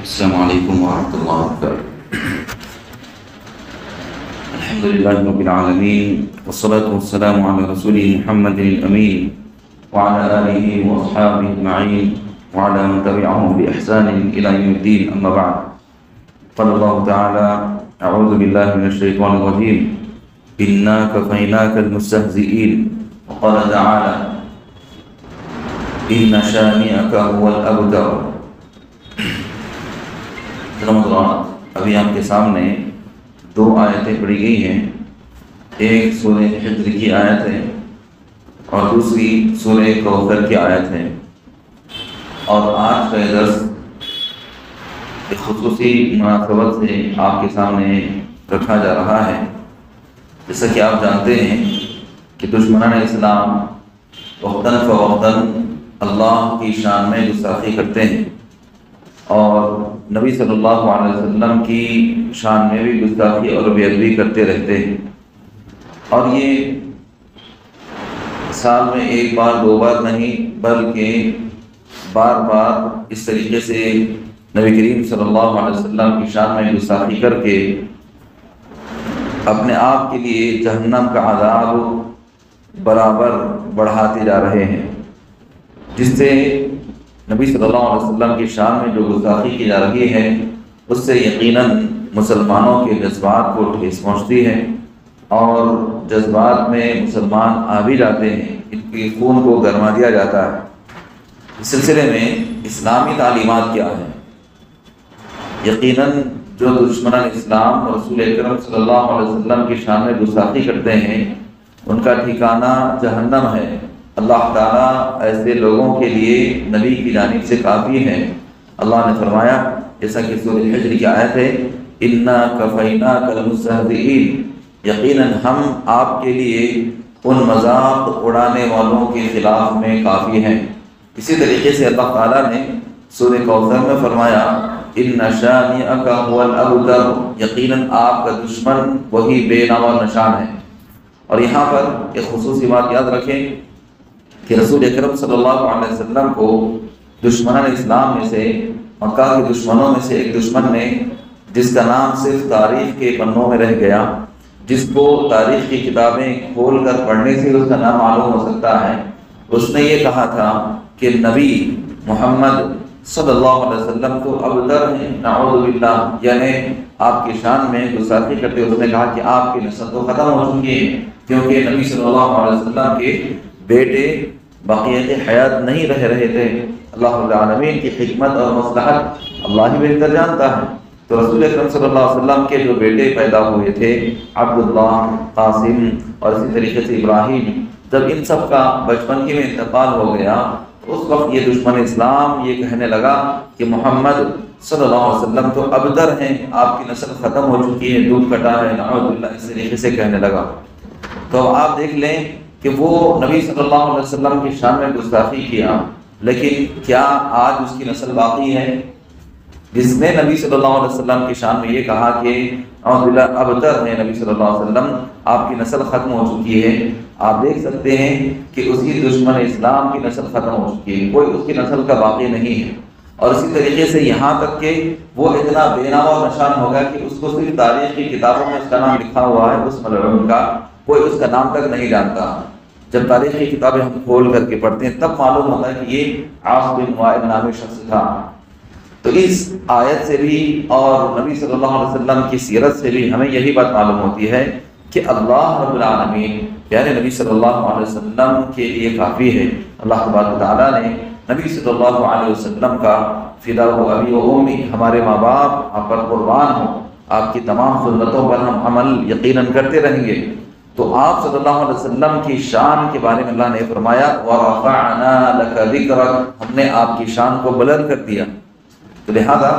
السلام علیکم ورحمۃ اللہ وبرکاتہ۔ الحمد للہ رب العالمین والصلاة والسلام علی رسول محمد الامین وعلى آلہ واصحابہ اجمعین وعلى من تبعهم بإحسان إلى يوم الدین، اما بعد، قال اللہ تعالی اعوذ باللہ من الشیطان الرجیم انا کفیناک المستہزئین، وقال تعالی ان شانئک هو الابتر۔ ابھی آپ کے سامنے دو آیتیں پڑھی گئی ہیں، ایک سورہ حجر کی آیت ہے اور دوسری سورہ کوثر کی آیت ہے، اور آج کا یہ درس ایک خصوصی مناسبت سے آپ کے سامنے رکھا جا رہا ہے۔ جیسا کہ آپ جانتے ہیں کہ دشمنان اسلام وقتاً فوقتاً اللہ کی شان میں گستاخی کرتے ہیں اور نبی صلی اللہ علیہ وسلم کی شان میں بھی گستاخی اور بے ادبی کرتے رہتے ہیں، اور یہ سال میں ایک بار دو بار نہیں بلکہ بار بار اس طریقے سے نبی کریم صلی اللہ علیہ وسلم کی شان میں گستاخی کر کے اپنے آپ کے لیے جہنم کا عذاب برابر بڑھاتے جا رہے ہیں، جس سے نبی صلی اللہ علیہ وسلم کی شان میں جو گستاخی کی جا رہی ہے اس سے یقیناً مسلمانوں کے جذبات کو ٹھیس پہنچتی ہے، اور جذبات میں مسلمان آ بھی جاتے ہیں، ان کے خون کو گرما دیا جاتا ہے۔ اس سلسلے میں اسلامی تعلیمات کیا ہیں؟ یقیناً جو دشمنان اسلام اور رسول اکرم صلی اللہ علیہ وسلم کی شان میں گستاخی کرتے ہیں ان کا ٹھکانہ جہنم ہے۔ اللہ تعالیٰ ایسے لوگوں کے لیے نبی کی جانب سے کافی ہے۔ اللہ نے فرمایا، جیسا کہ سورہ حجر کی آیت ہے، اِنَّا كَفَيْنَاكَ الْمُسْتَهْزِئِينَ، یقیناً ہم آپ کے لیے ان مذاق اڑانے والوں کے خلاف میں کافی ہیں۔ اسی طریقے سے اللہ تعالیٰ نے سورہ کوثر میں فرمایا، اِنَّ شَانِئَكَ هُوَ الْأَبْتَرُ، یقیناً آپ کا دشمن وہی بے نوا نشان ہے۔ اور یہاں پر ایک خصوصی بات یاد رکھیں کہ رسول اکرم صلی اللہ علیہ وسلم کو دشمنان اسلام میں سے، مکہ کے دشمنوں میں سے ایک دشمن نے، جس کا نام صرف تاریخ کے پنوں میں رہ گیا، جس کو تاریخ کی کتابیں کھول کر پڑھنے سے اس کا نام معلوم ہو سکتا ہے، اس نے یہ کہا تھا کہ نبی محمد صلی اللہ علیہ وسلم تو ابتر ہیں، نعوذ باللہ، یعنی آپ کی شان میں گستاخی کرتے اس نے کہا کہ آپ کی نسل تو ختم ہو چکی ہے، کیونکہ نبی صلی اللہ علیہ وسلم کے بیٹے بقیت حیات نہیں رہ رہے تھے۔ اللہ رب العالمین کی حکمت اور مصلحت اللہ ہی بہتر جانتا ہے۔ تو رسول اکرم صلی اللہ علیہ وسلم کے جو بیٹے پیدا ہوئے تھے، عبداللہ، قاسم اور اسی طریقے سے ابراہیم، جب ان سب کا بچپن ہی میں انتقال ہو گیا تو اس وقت یہ دشمن اسلام یہ کہنے لگا کہ محمد صلی اللہ علیہ وسلم تو ابتر ہیں، آپ کی نسل ختم ہو چکی ہے، دودھ کٹا ہے، نعوذ باللہ، اس طریقے سے کہنے لگا۔ تو آپ دیکھ لیں کہ وہ نبی صلی اللہ علیہ وسلم کی شان میں گستاخی کیا، لیکن کیا آج اس کی نسل باقی ہے؟ جس نے نبی صلی اللہ علیہ وسلم کی شان میں یہ کہا کہ ابتر ہے نبی صلی اللہ علیہ وسلم، آپ کی نسل ختم ہو چکی ہے، آپ دیکھ سکتے ہیں کہ اس کی دشمن اسلام کی نسل ختم ہو چکی ہے، کوئی اس کی نسل کا باقی نہیں ہے۔ اور اسی طریقے سے یہاں تک کہ وہ اتنا بے نوا نشان ہوگا کہ اس کو صرف تاریخ کی کتابوں میں اس کا نام لکھا ہوا ہے، اس ملعون کا کوئی اس کا نام تک نہیں جانتا۔ جب تاریخی کتابیں ہم کھول کر کے پڑھتے ہیں تب معلوم ہوتا ہے کہ یہ عاص بن وائل نامی شخص تھا۔ تو اس آیت سے بھی اور نبی صلی اللہ علیہ وسلم کی سیرت سے بھی ہمیں یہی بات معلوم ہوتی ہے کہ اللہ رب العالمین یعنی نبی صلی اللہ علیہ وسلم کے لیے کافی ہے۔ اللہ تبارک و تعالیٰ نے نبی صلی اللہ علیہ وسلم کا فدا و ابی و امی، ہمارے ماں باپ آپ پر قربان ہوں، آپ کی تمام سنتوں پر ہم عمل یقیناً کرتے رہیں گے۔ تو آپ صلی اللہ علیہ وسلم کی شان کے بارے میں اللہ نے فرمایا، وَرَفَعْنَا لَكَ ذِكْرَكَ، ہم نے آپ کی شان کو بلند کر دیا۔ تو لہذا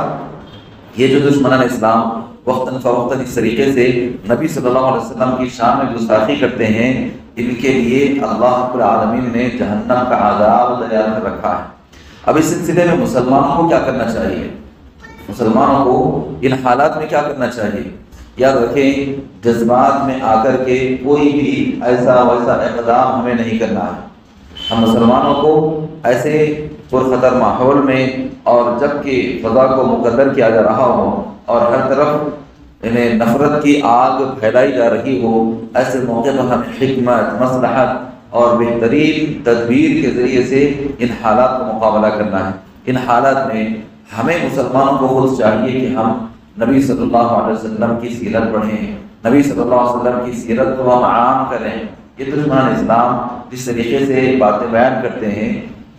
یہ جو دشمنان اسلام وقتاً فوقتاً اس طریقے سے نبی صلی اللہ علیہ وسلم کی شان میں گستاخی کرتے ہیں، ان کے لیے اللہ رب العالمین نے جہنم کا عذاب تیار کر رکھا ہے۔ اب اس سلسلے میں مسلمانوں کو کیا کرنا چاہیے؟ مسلمانوں کو ان حالات میں کیا کرنا چاہیے؟ یاد رکھیں، جذبات میں آ کر کے کوئی بھی ایسا ویسا اقدام ہمیں نہیں کرنا ہے۔ ہم مسلمانوں کو ایسے پرخطر ماحول میں، اور جب کہ فضا کو مقدر کیا جا رہا ہو اور ہر طرف انہیں نفرت کی آگ پھیلائی جا رہی ہو، ایسے موقع پر ہمیں حکمت، مصلحت اور بہترین تدبیر کے ذریعے سے ان حالات کا مقابلہ کرنا ہے۔ ان حالات میں ہمیں مسلمانوں کو خود چاہیے کہ ہم نبی صلی اللہ علیہ وسلم کی سیرت پڑھیں، نبی صلی اللہ علیہ وسلم کی سیرت کو ہم عام کریں۔ یہ دشمنان اسلام جس طریقے سے باتیں بیان کرتے ہیں،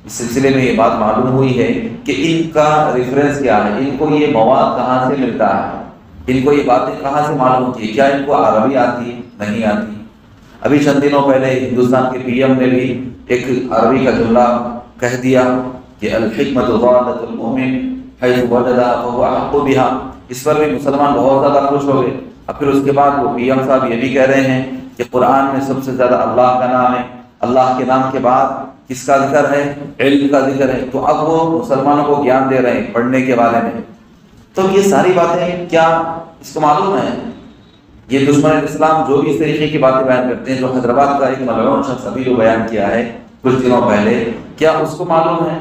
اس سلسلے میں یہ بات معلوم ہوئی ہے کہ ان کا ریفرنس کیا ہے، ان کو یہ مواد کہاں سے ملتا ہے، ان کو یہ باتیں کہاں سے معلوم ہوتی ہے، کیا ان کو عربی آتی نہیں آتی۔ ابھی چند دنوں پہلے ہندوستان کے پی ایم نے بھی ایک عربی کا جملہ کہہ دیا کہ الحکمت ضالۃ المؤمن حیث وجدها فهو احق بها، اس پر بھی مسلمان بہت زیادہ خوش ہو گئے۔ اب پھر اس کے بعد وہ پی ایم صاحب یہ بھی کہہ رہے ہیں کہ قرآن میں سب سے زیادہ اللہ کا نام ہے، اللہ کے نام کے بعد کس کا ذکر ہے؟ علم کا ذکر ہے۔ تو اب وہ مسلمانوں کو گیان دے رہے ہیں پڑھنے کے بارے میں۔ تو یہ ساری باتیں کیا اس کو معلوم ہے؟ یہ دشمن اسلام جو بھی اس طریقے کی باتیں بیان کرتے ہیں، جو حیدرآباد کا ایک ملعون شخص ابھی جو بیان کیا ہے کچھ دنوں پہلے، کیا اس کو معلوم ہے؟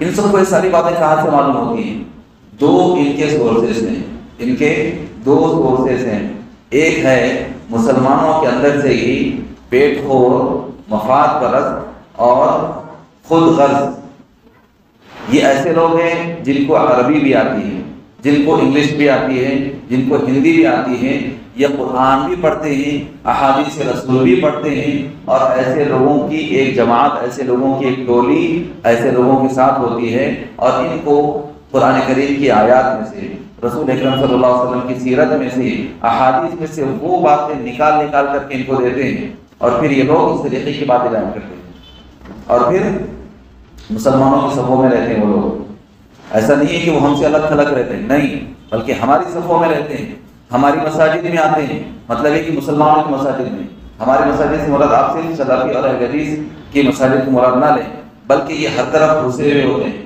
ان سب کو یہ ساری باتیں کہاں سے معلوم ہوتی ہیں؟ دو ان کے سورسز ہیں، ان کے دو سورسز ہیں۔ ایک ہے مسلمانوں کے اندر سے ہی پیٹ خور، مفاد پرست اور خود غرض، یہ ایسے لوگ ہیں جن کو عربی بھی آتی ہے، جن کو انگلش بھی آتی ہے، جن کو ہندی بھی آتی ہے، یہ قرآن بھی پڑھتے ہیں، احادیث رسول بھی پڑھتے ہیں، اور ایسے لوگوں کی ایک جماعت، ایسے لوگوں کی ایک ٹولی ایسے لوگوں کے ساتھ ہوتی ہے، اور ان کو قرآن کریم کی آیات میں سے، رسول اکرم صلی اللہ علیہ وسلم کی سیرت میں سے، احادیث میں سے وہ باتیں نکال کر کے ان کو دیتے ہیں، اور پھر یہ لوگ اس طریقے کی باتیں بیان کرتے ہیں، اور پھر مسلمانوں کی صفوں میں رہتے ہیں وہ لوگ۔ ایسا نہیں ہے کہ وہ ہم سے الگ تھلگ رہتے ہیں، نہیں، بلکہ ہماری صفوں میں رہتے ہیں، ہماری مساجد میں آتے ہیں۔ مطلب ہے کہ مسلمانوں کی مساجد میں، ہماری مساجد سے مراد آپ سے سلفی اور اہل حدیث کی مساجد کو مراد نہ لیں، بلکہ یہ ہر طرف گھسے ہوئے ہوتے ہیں،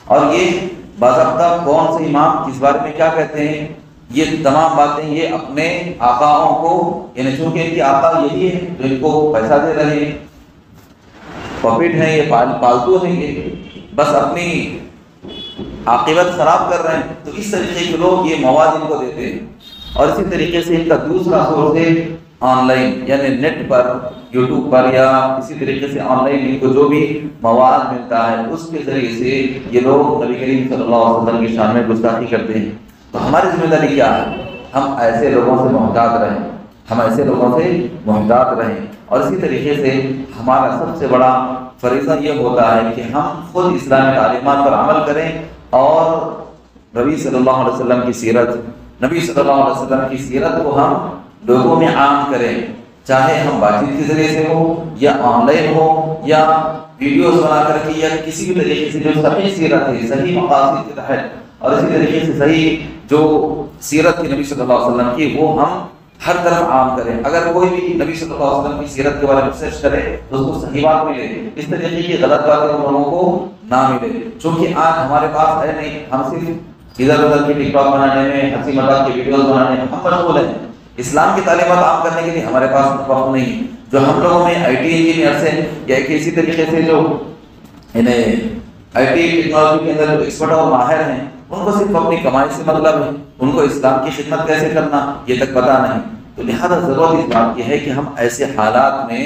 اور یہ باضابطہ کون سے امام کس بارے میں کیا کہتے ہیں، یہ تمام باتیں یہ اپنے آقاؤں کو، یعنی چونکہ ان کے آقا یہی ہے جو ان کو پیسہ دے رہے ہیں، پاپٹ ہیں، یہ پالتو ہیں، یہ بس اپنی عاقبت خراب کر رہے ہیں، تو اس طریقے کے لوگ یہ مواد ان کو دیتے ہیں۔ اور اسی طریقے سے ان کا دوسرا سورس ہے آن لائن، یعنی نیٹ پر، یوٹیوب پر، یا اسی طریقے سے آن لائن ان کو جو بھی مواد ملتا ہے اس کے ذریعے سے یہ لوگ نبی کریم صلی اللہ علیہ وسلم کی شان میں گستاخی کرتے ہیں۔ تو ہماری ذمہ داری کیا ہے؟ ہم ایسے لوگوں سے محتاط رہیں، ہم ایسے لوگوں سے محتاط رہیں، اور اسی طریقے سے ہمارا سب سے بڑا فریضہ یہ ہوتا ہے کہ ہم خود اسلامی تعلیمات پر عمل کریں، اور نبی صلی اللہ علیہ وسلم کی سیرت، نبی صلی اللہ علیہ وسلم کی سیرت کو ہم لوگوں میں عام کریں، چاہے ہم بات چیت کے ذریعے سے ہو، یا آن لائن ہو، یا ویڈیوز بنا کر کے، یا کسی بھی طریقے سے جو صحیح سیرت ہے، صحیح مقاصد کے تحت، اور اسی طریقے سے صحیح جو سیرت کی نبی صلی اللہ علیہ وسلم کی، وہ ہم ہر طرف عام کریں۔ اگر کوئی بھی نبی صلی اللہ علیہ وسلم کی سیرت کے بارے میں سرچ کرے تو اس کو صحیح بات ملے، اس طریقے کی غلط باتیں ان لوگوں کو نہ ملے، چونکہ آج ہمارے پاس ہے نہیں، ہم صرف ادھر ادھر کی ٹک ٹاک بنانے میں، ہنسی مذاق کی ویڈیوز بنانے میں ہم مشغول ہیں۔ اسلام کی تعلیمات عام کرنے کے لیے ہمارے پاس وقت نہیں۔ جو ہم لوگوں میں آئی ٹی انجینئرس ہیں، یا اسی طریقے سے جو انہیں آئی ٹی ٹیکنالوجی کے اندر جو ایکسپرٹ اور ماہر ہیں، ان کو صرف اپنی کمائی سے مطلب ہے، ان کو اسلام کی خدمت کیسے کرنا یہ تک پتہ نہیں۔ تو لہذا ضرورت اس بات کی ہے کہ ہم ایسے حالات میں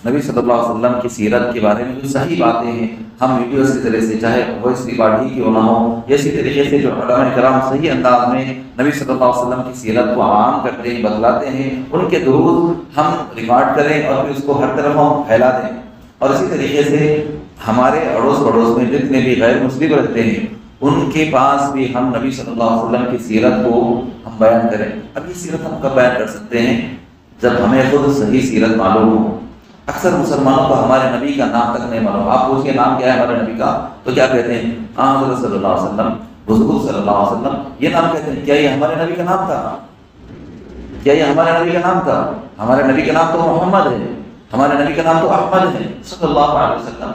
نبی صلی اللہ علیہ وسلم کی سیرت کے بارے میں جو صحیح باتیں ہیں، ہم ویڈیوز کے ذریعے سے، چاہے وائس ریکارڈ ہی کیوں نہ ہو، یا اسی طریقے سے جو علماء کرام صحیح انداز میں نبی صلی اللہ علیہ وسلم کی سیرت کو عام کرتے ہیں، بتلاتے ہیں، ان کے درود ہم ریکارڈ کریں اور پھر اس کو ہر طرف ہم پھیلا دیں۔ اور اسی طریقے سے ہمارے اڑوس پڑوس میں جتنے بھی غیر مسلم رہتے ہیں، ان کے پاس بھی ہم نبی صلی اللہ علیہ وسلم کی سیرت کو ہم بیان کریں۔ اب یہ سیرت ہم کب بیان کر سکتے ہیں؟ جب ہمیں خود صحیح سیرت معلوم ہو۔ اکثر مسلمانوں کو ہمارے نبی کا نام تک نہیں معلوم۔ آپ پوچھئے نام کیا ہے ہمارے نبی کا، تو کیا کہتے ہیں؟ حضرت صلی اللہ علیہ وسلم، حضور صلی اللہ علیہ وسلم، یہ نام کہتے ہیں۔ کیا یہ ہمارے نبی کا نام تھا؟ کیا یہ ہمارے نبی کا نام تھا؟ ہمارے نبی کا نام تو محمد ہے، ہمارے نبی کا نام تو احمد ہے صلی اللہ علیہ وسلم۔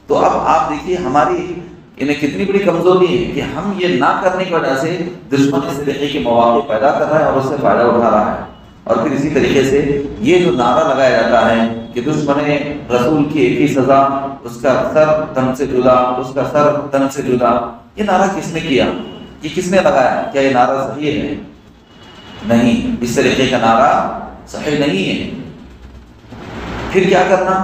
تو اب آپ دیکھیے ہماری انہیں کتنی بڑی کمزوری ہے کہ ہم یہ نہ کرنے کی وجہ سے دشمن اس طریقے کے مواقع پیدا کر رہا ہے اور اس سے فائدہ اٹھا رہا ہے۔ اور پھر اسی طریقے سے یہ جو نعرہ لگایا جاتا ہے کہ دشمن رسول کی ایک ہی سزا، اس کا سر تن سے جدا، اس کا سر تن سے جدا۔ یہ نعرہ کس نے کیا؟ یہ کس نے لگایا؟ کیا یہ نعرہ صحیح ہے؟ نہیں، اس طریقے کا نعرہ صحیح نہیں ہے۔ پھر کیا کرنا؟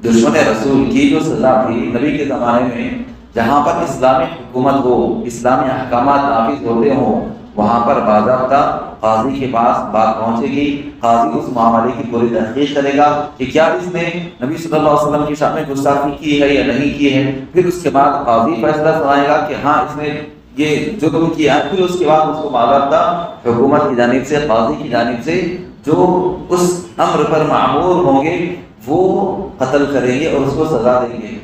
دشمن رسول کی جو سزا تھی نبی کے زمانے میں، جہاں پر اسلامی حکومت ہو، اسلامی احکامات نافذ ہوتے ہوں، وہاں پر باضابطہ قاضی کے پاس بات پہنچے گی، قاضی اس معاملے کی پوری تحقیق کرے گا کہ کیا اس نے نبی صلی اللہ علیہ وسلم کی شان میں گستاخی کی ہے یا نہیں کی ہے۔ پھر اس کے بعد قاضی فیصلہ سنائے گا کہ ہاں اس نے یہ جرم کیا ہے۔ پھر اس کے بعد اس کو باضابطہ حکومت کی جانب سے، قاضی کی جانب سے جو اس امر پر معمور ہوں گے وہ قتل کریں گے اور اس کو سزا دیں گے۔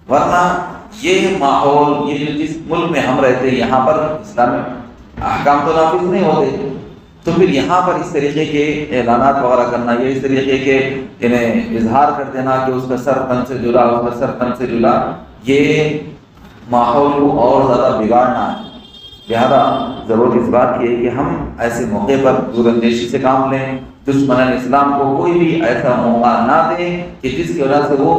ورنہ یہ ماحول، یہ جو جس ملک میں ہم رہتے ہیں یہاں پر اسلامی احکام تو نافذ نہیں ہوتے، تو پھر یہاں پر اس طریقے کے اعلانات وغیرہ کرنا یا اس طریقے کے انہیں اظہار کر دینا کہ اس کا سر تن سے جلا، اس کا سر تن سے جلا، یہ ماحول کو اور زیادہ بگاڑنا ہے۔ لہذا ضرورت اس بات کی ہے کہ ہم ایسے موقع پر دور اندیشی سے کام لیں، دشمن اسلام کو کوئی بھی ایسا موقع نہ دیں کہ جس کی وجہ سے وہ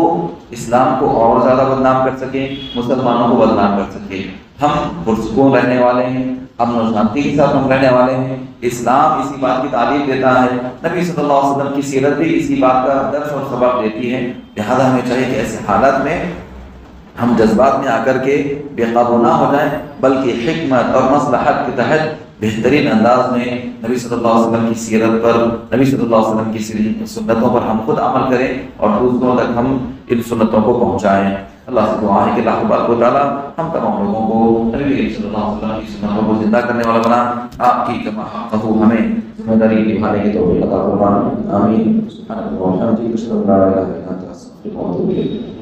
اسلام کو اور زیادہ بدنام کر سکیں، مسلمانوں کو بدنام کر سکیں۔ ہم پرسکون رہنے والے ہیں، امن و شانتی کے ساتھ ہم رہنے والے ہیں۔ اسلام اسی بات کی تعلیم دیتا ہے، نبی صلی اللہ علیہ وسلم کی سیرت بھی اسی بات کا درس اور سبق دیتی ہے۔ لہذا ہمیں چاہیے کہ ایسے حالات میں ہم جذبات میں آ کر کے بے قابو نہ ہو جائیں، بلکہ حکمت اور مصلحت کے تحت بہترین انداز میں نبی صلی اللہ علیہ وسلم کی سیرت پر، نبی صلی اللہ علیہ وسلم کی سنتوں پر ہم خود عمل کریں اور دوسروں تک ہم ان سنتوں کو پہنچائیں۔ اللہ سے دعا ہے کہ اللہ تبارک و تعالیٰ ہم تمام لوگوں کو نبی صلی اللہ علیہ وسلم کی سنتوں کو زندہ کرنے والا بنا، آپ کی کما حقہ ہمیں ذمہ داری نبھانے کی توفیق عطا فرما۔ آمین۔ سبحان اللہ والحمد للہ، اشہد ان لا الہ الا انت، استغفرک و اتوب الیک۔